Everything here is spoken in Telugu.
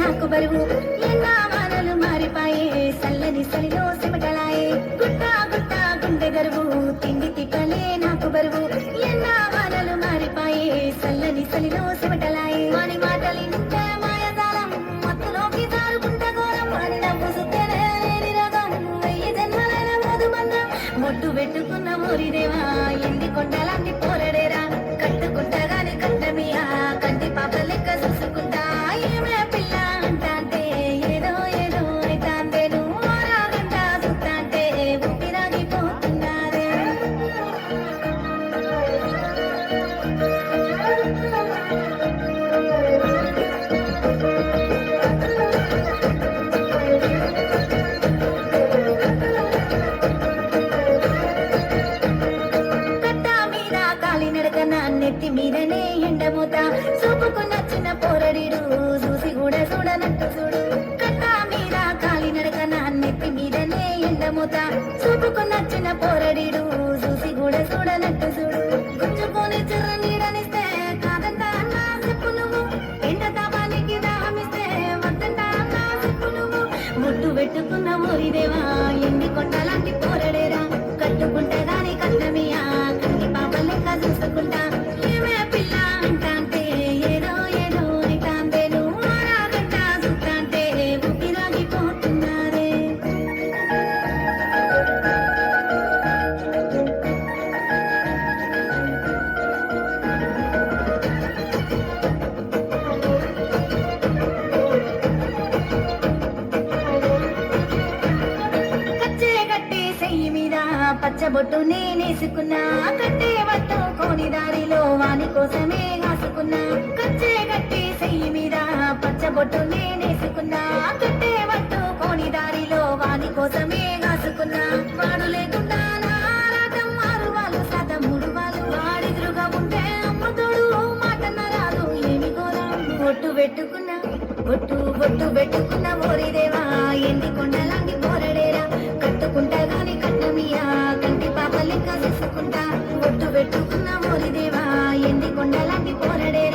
నాకు బరువు ఎన్నా వానలు మారిపాయే సల్లని సలిలో సిమటలాయే గుట్ట గుట్ట గుండె గరువు తిండి తిప్పలే నాకు బరువు ఎన్నా వానలు మారిపాయే సల్లని సలిలో సిమటలాయే వాని మాటలింటే మాయజాలం మత్తులోకి జారుకుంట ఘోరం వాని నవ్వు సుత్తెనే లేని రోగం వెయ్యి జన్మలైన మోదుబంధం మొట్టు పెట్టుకున్న ఊరిదేవా ఎండి కొండలాంటి పోరడేరా కట్టుకుంటగాని కట్టమియా కంటి పాప లెక్క చూసుకుంటా ఏమే పిల్ల అంటాంటే ఏదో ఏదో అయితాందే నువ్వు రాగంట సుత్తాంటే ఊపిరాగిపోతున్నారే నెత్తి మీదనే ఎండమూత చూపుకు నచ్చిన పోరడిడు చూసి కూడా చూడనట్టు చూడు కట్ట మీద కాలి నడకన నెత్తి మీదనే ఎండమూత చూపుకు నచ్చిన పోరడిడు చూసి కూడా చూడనట్టు చూడు గుంజుకొని చిర్ర నీడనిస్తే కాదంట అన్నా చెప్పు నువ్వు ఎండ తాపానికి దాహమిస్తే వద్దంట అన్నా చెప్పు నువ్వు ముట్టు పెట్టుకున్న ఊరిదేవా ఎండి కొండలాంటి పోరడేరా కట్టుకుంటే గాని కట్టమియా కంటి పాప లెక్క చూసుకుంటా పచ్చబొట్టు నేనేసుకున్నా కట్టే పట్టుకోని దారిలో వాని కోసమే కాసుకున్నా కచ్చే గట్టి సెయ్యి మీద పచ్చబొట్టు నేనేసుకున్నా కట్టే పట్టుకోని దారిలో వాని కోసమే కాసుకున్నా వాడు లేకుండా నారాటం మారు వాళ్ళు శాతం మూడు వాళ్ళు వాడిదురుగా ఉంటే అమ్మతోడు మాటన్న రాదు ఏమి ఘోరం బొట్టు పెట్టుకున్నా బొట్టు పెట్టుకున్న ఓరిదేవా ఎండి కొండలాంటి పోరడేరా కట్టుకుంటా గాని కట్టమియా కంటి పాప లెక్క చేసుకుంటా బొట్టు పెట్టుకున్న ఓరిదేవా ఎండి కొండలాంటి పోరడేరా